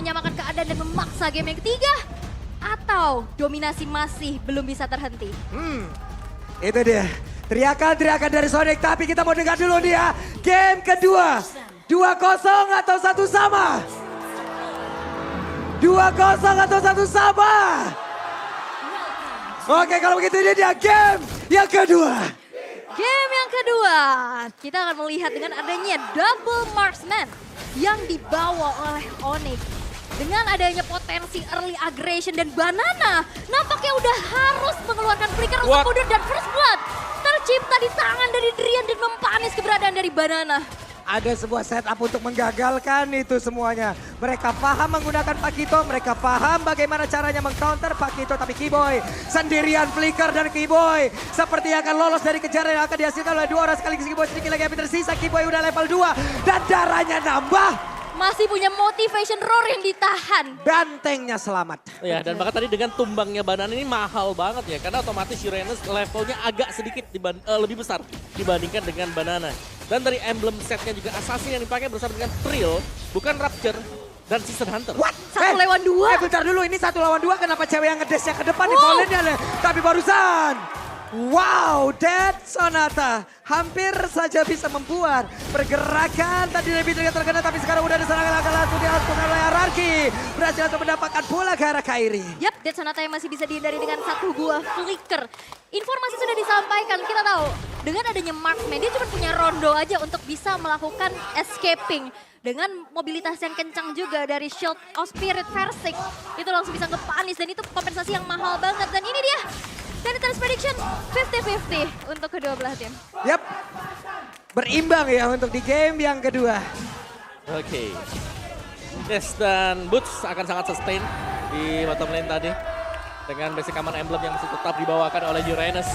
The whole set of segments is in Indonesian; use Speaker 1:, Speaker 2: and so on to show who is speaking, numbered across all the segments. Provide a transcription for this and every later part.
Speaker 1: menyamakan keadaan dan memaksa game yang ketiga? Atau dominasi masih belum bisa terhenti?
Speaker 2: Itu dia. Teriakan-teriakan dari Sonic, tapi kita mau dengar dulu dia. Game kedua. 2-0 atau 1 sama? 2-0 atau 1 sama? Oke, kalau begitu ini dia game yang kedua.
Speaker 1: Game yang kedua, kita akan melihat dengan adanya double marksman yang dibawa oleh Onyx. Dengan adanya potensi early aggression dan Banana, nampaknya udah harus mengeluarkan flicker untuk mundur dan first blood tercipta di tangan dari Drian dan mempanis keberadaan dari Banana.
Speaker 2: Ada sebuah setup untuk menggagalkan itu semuanya. Mereka paham menggunakan Pakito, mereka paham bagaimana caranya mengcounter Pakito. Tapi Kiboy sendirian flicker dan Kiboy seperti akan lolos dari kejaran yang akan dihasilkan oleh dua orang sekaligus. Kiboy sedikit lagi yang tersisa, Kiboy udah level 2 dan darahnya nambah.
Speaker 1: Masih punya motivation roar yang ditahan.
Speaker 2: Bantengnya selamat.
Speaker 3: Ya, dan bahkan tadi dengan tumbangnya Banana ini mahal banget ya. Karena otomatis Uranus levelnya agak sedikit lebih besar dibandingkan dengan Banana. Dan dari emblem setnya juga Assassin yang dipakai bersama dengan Trill, bukan Rapture dan Season Hunter.
Speaker 2: What?
Speaker 1: 1 lawan 2.
Speaker 2: Bentar dulu, ini 1 lawan 2 kenapa cewek yang ngedesnya ke depan di volley-nya? Tapi barusan. Wow, Dead Sonata hampir saja bisa membuat pergerakan tadi lebih terkena, tapi sekarang udah ada serangan langsung dilakukan oleh Ararki. Berhasil untuk mendapatkan bola ke arah Kairi.
Speaker 1: Yap, Dead Sonata yang masih bisa dihindari dengan 1 buah flicker. Informasi sudah disampaikan, kita tahu dengan adanya marksman dia cuma punya rondo aja untuk bisa melakukan escaping. Dengan mobilitas yang kencang juga dari Shield of Spirit Versik, itu langsung bisa ngepanis dan itu kompensasi yang mahal banget. Dan ini dia, Sanitary's Prediction 50-50 untuk kedua belah tim.
Speaker 2: Yap, berimbang ya untuk di game yang kedua.
Speaker 3: Oke. Yes, dan Boots akan sangat sustain di bottom lane tadi. Dengan basic command emblem yang masih tetap dibawakan oleh Uranus.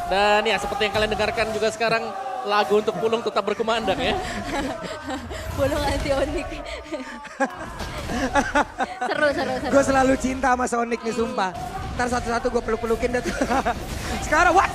Speaker 3: Dan ya seperti yang kalian dengarkan juga sekarang, lagu untuk Pulung tetap berkumandang ya.
Speaker 1: Pulung anti Onyx. seru.
Speaker 2: Gue selalu cinta sama Sonic nih sumpah. Ntar satu-satu gue peluk-pelukin deh. Sekarang what?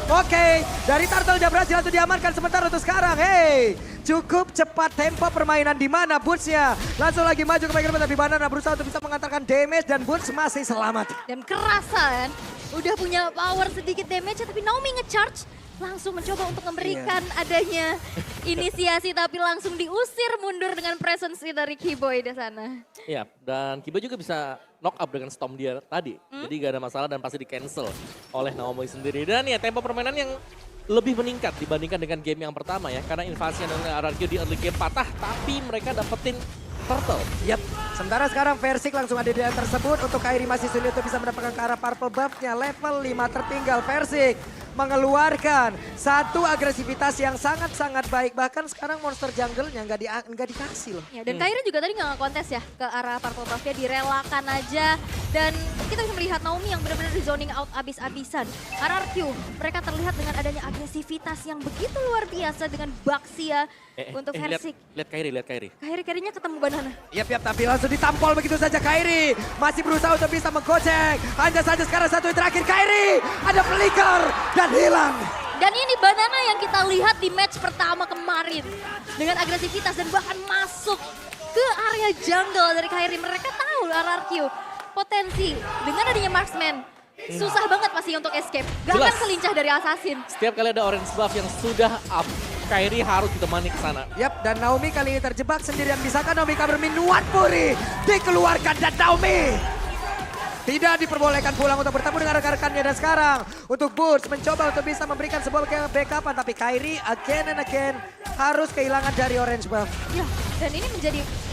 Speaker 2: Oke, dari Turtle udah berhasil untuk diamankan sementara untuk sekarang. Hey, cukup cepat tempo permainan di mana Boots-nya. Langsung lagi maju ke bagian depan tapi Banana berusaha untuk bisa mengantarkan damage dan Boots masih selamat.
Speaker 1: Dan kerasa kan, udah punya power sedikit damage tapi Naomi nge-charge. Langsung mencoba untuk memberikan adanya inisiasi tapi langsung diusir mundur dengan presence dari Kiboy di sana.
Speaker 3: Iya, dan Kiboy juga bisa knock up dengan Storm dia tadi. Jadi gak ada masalah dan pasti di cancel oleh Naomi sendiri. Dan ya tempo permainan yang lebih meningkat dibandingkan dengan game yang pertama ya. Karena invasi dan RRQ di early game patah tapi mereka dapetin Turtle.
Speaker 2: Yap, sementara sekarang Versik langsung ada di daerah tersebut. Untuk Kairi masih sulit untuk bisa mendapatkan ke arah purple buff-nya. Level 5 tertinggal Versik mengeluarkan satu agresivitas yang sangat-sangat baik. Bahkan sekarang monster jungle-nya nggak dikasih loh.
Speaker 1: Ya, dan Kairi juga tadi nggak kontes ya ke arah purple buff-nya, direlakan aja. Dan kita bisa melihat Naomi yang benar-benar di zoning out abis-abisan. RRQ, mereka terlihat dengan adanya agresivitas yang begitu luar biasa dengan Baxia untuk Versik.
Speaker 3: Lihat Kairi.
Speaker 1: Kairi-kairinya ketemu Banana.
Speaker 2: Yap, tapi langsung ditampol begitu saja Kairi. Masih berusaha untuk bisa menggocek. Hanya saja sekarang satu yang terakhir Kairi. Ada flicker dan hilang.
Speaker 1: Dan ini Banana yang kita lihat di match pertama kemarin. Dengan agresivitas dan bahkan masuk ke area jungle dari Kairi. Mereka tahu RRQ potensi dengan adanya marksman. Susah banget pasti untuk escape. Gak akan selincah dari Assassin.
Speaker 3: Setiap kali ada orange buff yang sudah up, Kairi harus ditemani ke sana.
Speaker 2: Yap, dan Naomi kali ini terjebak sendirian. Bisakah Naomi kabur minuan Puri? Dikeluarkan dan Naomi tidak diperbolehkan pulang untuk bertemu dengan rekan-rekannya. Dan sekarang untuk Boots mencoba untuk bisa memberikan sebuah backupan. Tapi Kairi again and again harus kehilangan dari orange buff.
Speaker 1: Ya, dan ini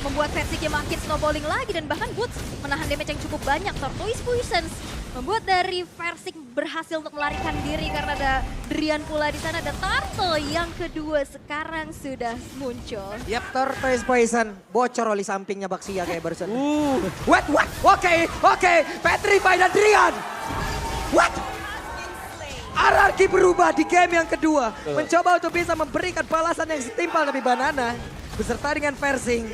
Speaker 1: membuat Versiknya makin snowballing lagi. Dan bahkan Boots menahan damage yang cukup banyak. Tortoise Puissance membuat dari Versik berhasil untuk melarikan diri karena ada Drian pula di sana. Dan Turtle yang kedua sekarang sudah muncul.
Speaker 2: Yap, Tortoise Poison. Bocor oli sampingnya Baxia kayak barusan. What? Oke. Petrify dan Drian. What? RRQ berubah di game yang kedua. Mencoba untuk bisa memberikan balasan yang setimpal. Tapi Banana beserta dengan Versing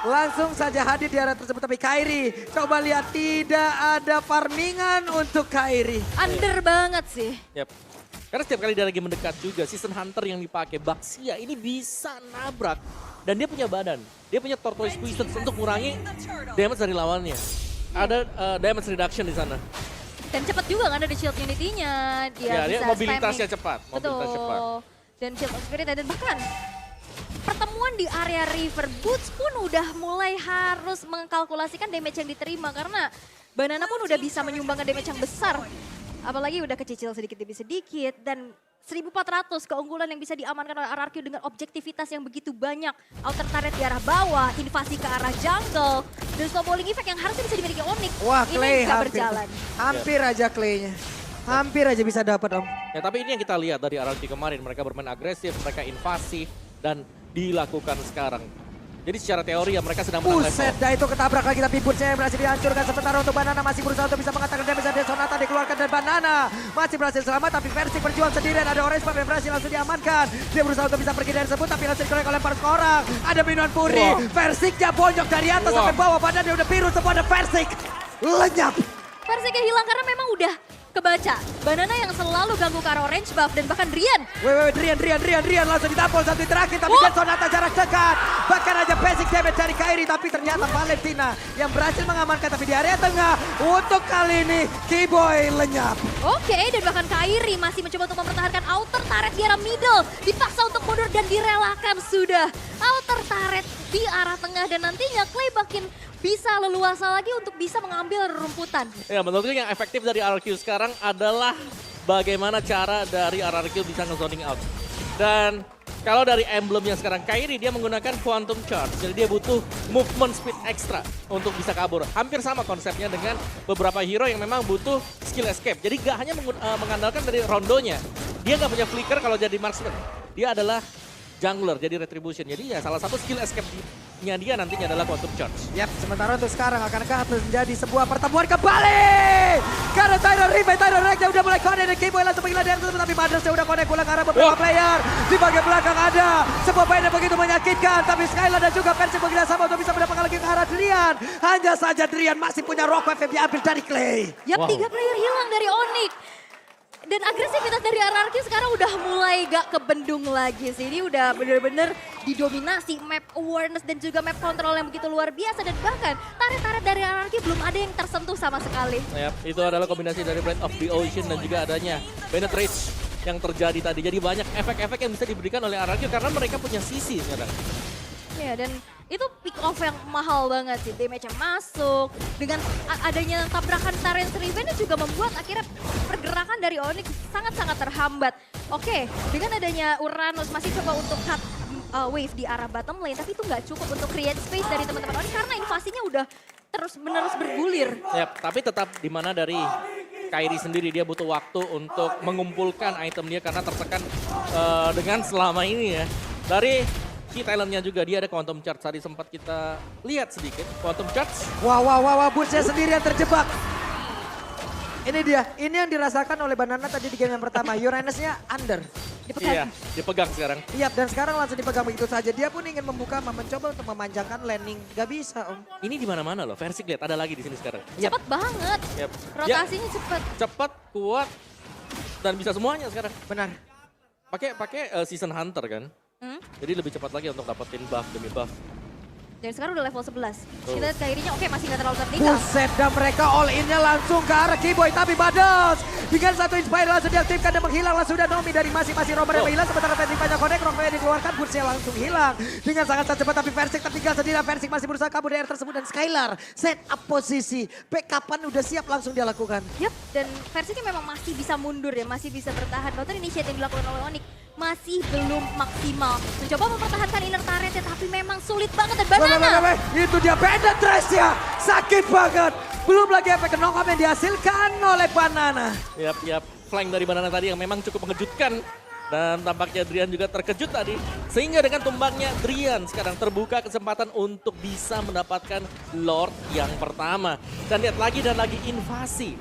Speaker 2: langsung saja hadir di area tersebut. Tapi Kairi, coba lihat tidak ada farmingan untuk Kairi.
Speaker 1: Under banget sih.
Speaker 3: Yap. Karena setiap kali dia lagi mendekat juga, Season Hunter yang dipakai, Baxia ini bisa nabrak. Dan dia punya badan, dia punya Tortoise Twisted untuk mengurangi damage dari lawannya. Ada damage reduction di sana.
Speaker 1: Dan cepat juga kan ada shield unity-nya. Dia
Speaker 3: Dia
Speaker 1: bisa
Speaker 3: mobilitasnya
Speaker 1: spamming.
Speaker 3: cepat,
Speaker 1: Betul.
Speaker 3: mobilitas cepat.
Speaker 1: Dan shield of spirit dan bahkan pertemuan di area river Boots pun udah mulai harus mengkalkulasikan damage yang diterima karena Banana pun udah bisa menyumbangkan damage yang besar. Apalagi udah kecicil sedikit demi sedikit dan 1400 keunggulan yang bisa diamankan oleh RRQ dengan objektivitas yang begitu banyak. Outer turret di arah bawah, invasi ke arah jungle, dan snowballing effect yang harusnya bisa dimiliki Onyx.
Speaker 2: Wah,
Speaker 1: Ini
Speaker 2: Clay
Speaker 1: nggak berjalan.
Speaker 2: hampir aja Clay-nya. Hampir aja bisa dapat, Om.
Speaker 3: Ya tapi ini yang kita lihat dari RRQ kemarin, mereka bermain agresif, mereka invasif, dan dilakukan sekarang. Jadi secara teori ya mereka sedang menang
Speaker 2: Buset,
Speaker 3: level.
Speaker 2: dah itu ketabrak lagi tapi Boots-nya yang berhasil dihancurkan. Sementara untuk Banana masih berusaha untuk bisa mengatakan damage dari Sonata dikeluarkan dan Banana masih berhasil selamat tapi Versik berjuang sendirian. Ada Orange Pop yang berhasil langsung diamankan. Dia berusaha untuk bisa pergi dari sebut tapi langsung dikorek oleh para orang. Ada minuan Puri,
Speaker 3: Wow.
Speaker 2: Versiknya bonyok dari atas
Speaker 3: Wow.
Speaker 2: sampai bawah. Badannya udah biru semua ada Versik. Lenyap.
Speaker 1: Versiknya hilang karena memang udah kebaca. Banana yang selalu ganggu ke arah orange buff dan bahkan Rian.
Speaker 2: Rian langsung ditampol satu terakhir tapi kan Sonata jarak dekat. Bahkan aja basic damage dari Kairi tapi ternyata Valentina yang berhasil mengamankan tapi di area tengah. Untuk kali ini Keyboy lenyap.
Speaker 1: Oke, dan bahkan Kairi masih mencoba untuk mempertahankan outer turret di arah middle. Dipaksa untuk mundur dan direlakan sudah. Outer turret di arah tengah dan nantinya Clay makin bisa leluasa lagi untuk bisa mengambil rumputan.
Speaker 3: Ya menurutku yang efektif dari RRQ sekarang adalah bagaimana cara dari RRQ bisa nge-zoning out. Dan kalau dari emblemnya sekarang Kairi dia menggunakan Quantum Charge. Jadi dia butuh movement speed extra untuk bisa kabur. Hampir sama konsepnya dengan beberapa hero yang memang butuh skill escape. Jadi gak hanya mengandalkan dari rondonya. Dia gak punya flicker kalau jadi marksman. Dia adalah jungler, jadi retribution. Jadi ya salah satu skill escape-nya dia nantinya adalah Quantum Charge.
Speaker 2: Yap, sementara untuk sekarang akankah menjadi sebuah pertemuan kembali? Karena Tyron Riven, Tyron Rex udah mulai connect dan Keyboy langsung menggila dari tersebut. Tapi Madras udah connect pulang ke arah beberapa player. Di bagian belakang ada sebuah main yang begitu menyakitkan. Tapi Skylar dan juga Persik menggila sama untuk bisa mendapatkan lagi ke arah Drian. Hanya saja Drian masih punya rock wave yang diambil dari Clay.
Speaker 1: Yap,
Speaker 3: Wow.
Speaker 1: 3 player hilang dari Onyx. Dan agresivitas dari RRQ sekarang udah mulai gak kebendung lagi sih. Ini udah bener-bener didominasi map awareness dan juga map control yang begitu luar biasa. Dan bahkan tarik-tarik dari RRQ belum ada yang tersentuh sama sekali.
Speaker 3: Yap, itu adalah kombinasi dari Blade of the Ocean dan juga adanya Bennett Rage yang terjadi tadi. Jadi banyak efek-efek yang bisa diberikan oleh RRQ karena mereka punya sisi sekarang.
Speaker 1: Ya, dan itu pick off yang mahal banget sih. Damage-nya masuk. Dengan adanya tabrakan Tyrant Riven juga membuat akhirnya pergerakan dari Onyx sangat-sangat terhambat. Oke, dengan adanya Uranus masih coba untuk cut wave di arah bottom lane. Tapi itu nggak cukup untuk create space dari teman-teman Onyx karena invasinya udah terus-menerus bergulir.
Speaker 3: Yap, tapi tetap di mana dari Kairi sendiri dia butuh waktu untuk mengumpulkan item dia karena tertekan dengan selama ini ya. Dari key talentnya juga dia ada Quantum Charge, tadi sempat kita lihat sedikit Quantum Charge.
Speaker 2: Wah, Boots-nya sendirian terjebak. Ini dia, ini yang dirasakan oleh Banana tadi di game yang pertama. Uranus-nya under.
Speaker 3: Iya, dipegang sekarang.
Speaker 2: Iya, dan sekarang langsung dipegang begitu saja. Dia pun ingin membuka, mencoba untuk memanjangkan landing. Gak bisa, Om.
Speaker 3: Ini di mana-mana loh, Versik lihat ada lagi di sini sekarang.
Speaker 1: Cepet banget.
Speaker 3: Yap.
Speaker 1: Rotasinya cepet.
Speaker 3: Cepat, kuat, dan bisa semuanya sekarang.
Speaker 2: Benar.
Speaker 3: Pakai Season Hunter kan. Jadi lebih cepat lagi untuk dapetin buff demi buff.
Speaker 1: Dan sekarang udah level 11.
Speaker 3: Oh.
Speaker 1: Kita lihat Kairinya oke masih nggak terlalu tertinggal.
Speaker 2: Buset, dan mereka all in-nya langsung ke arah Keyboy. Tapi Badas dengan satu inspire langsung diaktifkan dan menghilang. Langsung sudah Nomi dari masing-masing romer yang menghilang. Sementara Versik banyak connect, rocknya dikeluarkan. Boots-nya langsung hilang. Dengan sangat cepat tapi Versik tertinggal sendiri. Versik masih berusaha kabur dari air tersebut. Dan Skylar set up posisi. Backupan udah siap langsung dia lakukan.
Speaker 1: Yap, dan Versiknya memang masih bisa mundur ya, masih bisa bertahan. Counter initiate yang dilakukan oleh Onyx masih belum maksimal. Mencoba mempertahankan inner turret tapi memang sulit banget dan Banana.
Speaker 2: Itu dia Bennett Rage-nya. Sakit banget. Belum lagi efek knock-up yang dihasilkan oleh Banana.
Speaker 3: Yap, flank dari Banana tadi yang memang cukup mengejutkan. Dan tampaknya Drian juga terkejut tadi. Sehingga dengan tumbangnya Drian sekarang terbuka kesempatan untuk bisa mendapatkan Lord yang pertama. Dan lihat lagi dan lagi invasi.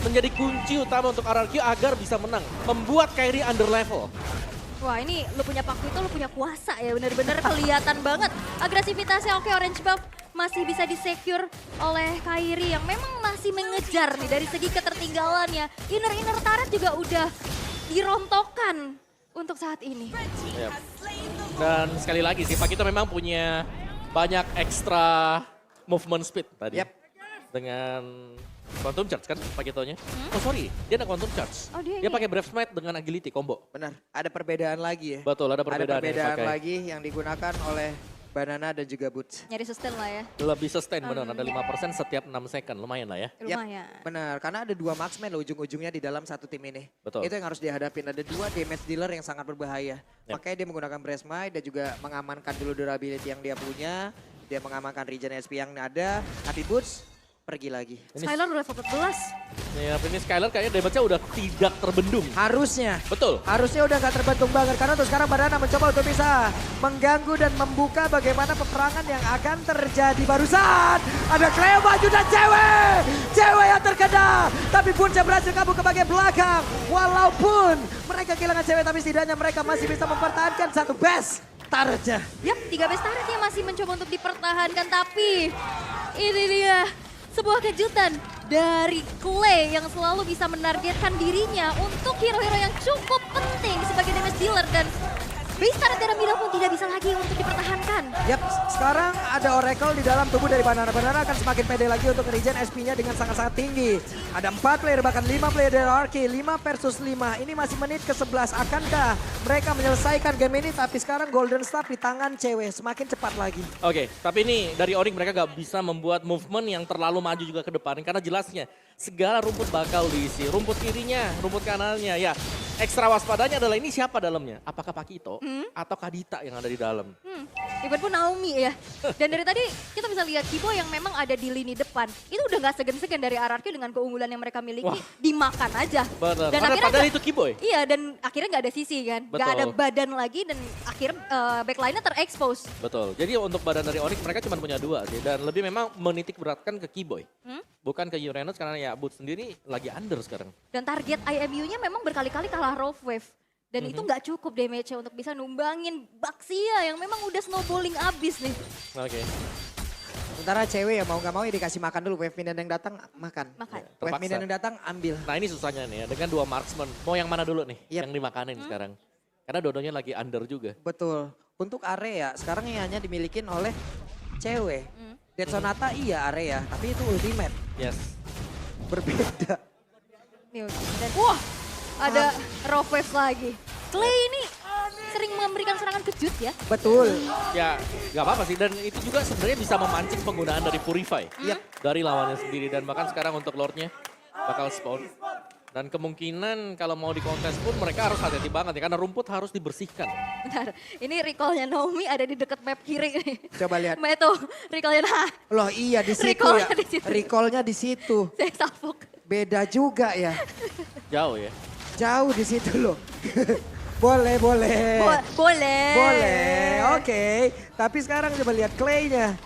Speaker 3: Menjadi kunci utama untuk RRQ agar bisa menang. Membuat Kairi under level.
Speaker 1: Wah ini lu punya paku itu lu punya kuasa ya, bener-bener kelihatan banget. Agresivitasnya oke, orange buff masih bisa di-secure oleh Kairi yang memang masih mengejar nih dari segi ketertinggalannya. Inner turret juga udah dirontokkan untuk saat ini.
Speaker 3: Yap. Dan sekali lagi sih, Pakito memang punya banyak ekstra movement speed tadi.
Speaker 2: Yap.
Speaker 3: Dengan Quantum Charge kan Pakitonya. Oh sorry, dia ada Quantum Charge.
Speaker 1: Oh, dia
Speaker 3: dia
Speaker 1: ini.
Speaker 3: pakai Breath Smite dengan Agility combo.
Speaker 2: Benar, ada perbedaan lagi ya.
Speaker 3: Betul, ada perbedaan,
Speaker 2: Ada perbedaan
Speaker 3: yang dipakai.
Speaker 2: lagi yang digunakan oleh Banana dan juga Boots.
Speaker 1: Nyari sustain lah ya.
Speaker 3: Lebih sustain benar, ada 5% setiap 6 second, lumayan lah ya.
Speaker 1: Lumayan.
Speaker 2: Benar, karena ada 2 marksman loh ujung-ujungnya di dalam satu tim ini.
Speaker 3: Betul.
Speaker 2: Itu yang harus dihadapin. Ada 2 damage dealer yang sangat berbahaya.
Speaker 3: Yap.
Speaker 2: Makanya dia menggunakan Breath Smite dan juga mengamankan dulu durability yang dia punya. Dia mengamankan regen SP yang ada. Tapi Boots pergi lagi.
Speaker 3: Ini,
Speaker 1: Skylar udah level 14.
Speaker 3: ya, ini Skylar kayaknya damage-nya udah tidak terbendung.
Speaker 2: Harusnya.
Speaker 3: Betul.
Speaker 2: Harusnya udah gak terbentuk banget karena untuk sekarang Banana mencoba untuk bisa mengganggu dan membuka bagaimana peperangan yang akan terjadi barusan. Ada Cleo maju dan cewek yang terkena. Tapi Bunca berhasil kabur ke bagian belakang. Walaupun mereka kehilangan cewek tapi setidaknya mereka masih bisa mempertahankan satu best targetnya.
Speaker 1: Yap, 3 best turret yang masih mencoba untuk dipertahankan. Tapi ini dia sebuah kejutan dari Clay yang selalu bisa menargetkan dirinya untuk hero-hero yang cukup penting sebagai damage dealer. Dan base turret dari Mira pun tidak bisa lagi untuk dipertahankan.
Speaker 2: Yap, sekarang ada Oracle di dalam tubuh dari Banana. Banana akan semakin pede lagi untuk regen SP-nya dengan sangat-sangat tinggi. Ada 4 player, bahkan 5 player dari Arki. 5 versus 5. Ini masih menit ke-11. Akankah mereka menyelesaikan game ini? Tapi sekarang Golden Staff di tangan cewek. Semakin cepat lagi.
Speaker 3: Oke, tapi ini dari Oring mereka gak bisa membuat movement yang terlalu maju juga ke depan. Karena jelasnya segala rumput bakal diisi. Rumput kirinya, rumput kanannya. Ya, ekstra waspadanya adalah ini siapa dalamnya? Apakah Pakito atau Kadita yang ada di dalam?
Speaker 1: Even pun Naomi ya. Dan dari tadi kita bisa lihat Kibo yang memang ada di lini depan. Itu udah gak segan-segan dari RRQ dengan keunggulan yang mereka miliki.
Speaker 3: Wah.
Speaker 1: Dimakan aja.
Speaker 3: Benar.
Speaker 1: Dan
Speaker 3: Padahal
Speaker 1: nggak-
Speaker 3: itu Kiboy.
Speaker 1: Iya, dan akhirnya gak ada sisi kan. Gak
Speaker 3: Betul.
Speaker 1: ada badan lagi dan akhirnya backline-nya terekspos.
Speaker 3: Betul. Jadi untuk badan dari Onyx mereka cuma punya 2 sih. Dan lebih memang menitik beratkan ke Kiboy. Bukan ke Uranus karena ya Boots sendiri lagi under sekarang.
Speaker 1: Dan target IMU-nya memang berkali-kali kalah Rough Wave. Dan itu nggak cukup damage-nya untuk bisa numbangin Baxia yang memang udah snowballing abis nih.
Speaker 3: Oke.
Speaker 2: Sementara cewek ya mau gak mau ya dikasih makan dulu. Wave minion yang datang makan.
Speaker 1: Makan.
Speaker 2: Wave
Speaker 3: Terpaksa.
Speaker 2: minion yang datang ambil.
Speaker 3: Nah ini susahnya nih ya, dengan 2 marksman. Mau yang mana dulu nih
Speaker 2: Yep.
Speaker 3: yang dimakanin sekarang? Karena dua-duanya lagi under juga.
Speaker 2: Betul. Untuk area sekarang yang hanya dimilikin oleh cewek. Dead Sonata iya area, tapi itu ultimate.
Speaker 3: Yes.
Speaker 2: Berbeda.
Speaker 1: Nih, dan wah, ada Rough Wave lagi. Clay ini sering memberikan serangan kejut ya.
Speaker 2: Betul.
Speaker 3: Ya gak apa-apa sih. Dan itu juga sebenarnya bisa memancing penggunaan dari Purify.
Speaker 2: Yep.
Speaker 3: Dari lawannya sendiri. Dan bahkan sekarang untuk Lordnya bakal spawn. Dan kemungkinan kalau mau di kontes pun mereka harus hati-hati banget ya. Karena rumput harus dibersihkan.
Speaker 1: Bentar, ini recall-nya Naomi ada di dekat map kiri nih.
Speaker 2: Coba lihat.
Speaker 1: Mbak itu recall-nya nah,
Speaker 2: Loh iya di situ
Speaker 1: Recall-nya
Speaker 2: ya.
Speaker 1: di situ.
Speaker 2: Recall-nya di situ.
Speaker 1: saya salfok.
Speaker 2: Beda juga ya.
Speaker 3: Jauh ya.
Speaker 2: Jauh di situ loh. Boleh.
Speaker 1: Boleh.
Speaker 2: Boleh, oke. Tapi sekarang coba lihat Clay-nya.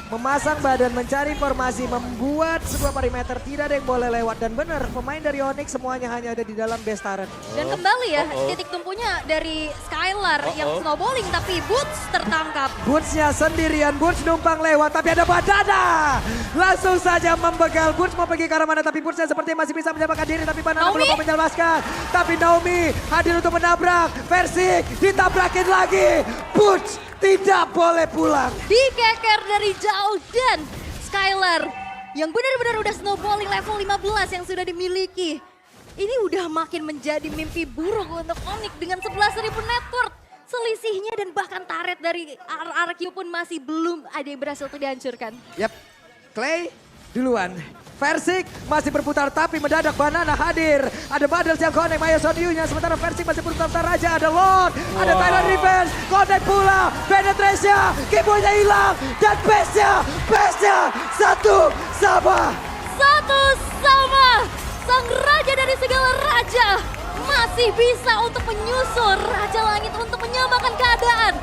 Speaker 2: Memasang badan, mencari formasi, membuat sebuah perimeter. Tidak ada yang boleh lewat. Dan benar, pemain dari Onyx semuanya hanya ada di dalam base turret.
Speaker 1: Dan kembali ya,
Speaker 3: Uh-oh.
Speaker 1: titik tumpunya dari Skylar yang
Speaker 3: Uh-oh.
Speaker 1: snowballing tapi Boots tertangkap.
Speaker 2: Boots-nya sendirian, Boots numpang lewat. Tapi ada Banana. Langsung saja membegal. Boots mau pergi ke arah mana, tapi Boots-nya sepertinya masih bisa menyelamatkan diri. Tapi Banana
Speaker 1: Naomi.
Speaker 2: belum mau menyelamatkan. Tapi Naomi hadir untuk menabrak. Versik ditabrakin lagi. Boots tidak boleh pulang.
Speaker 1: Dikeker dari jauh dan Skylar yang benar-benar udah snowballing level 15 yang sudah dimiliki. Ini udah makin menjadi mimpi buruk untuk Onyx dengan 11.000 net worth. Selisihnya dan bahkan turret dari RRQ pun masih belum ada yang berhasil untuk dihancurkan.
Speaker 2: Yap, Clay duluan. Versik masih berputar tapi mendadak Banana hadir. Ada Badal yang connect Maya Sodiunya. Sementara Versik masih berputar raja. Ada Lord, ada
Speaker 3: Wow.
Speaker 2: Thailand Revenge. Connect pula, penetrasinya, keyboardnya hilang. Dan base-nya satu sama.
Speaker 1: Satu sama sang raja dari segala raja masih bisa untuk menyusul Raja Langit untuk menyamakan keadaan.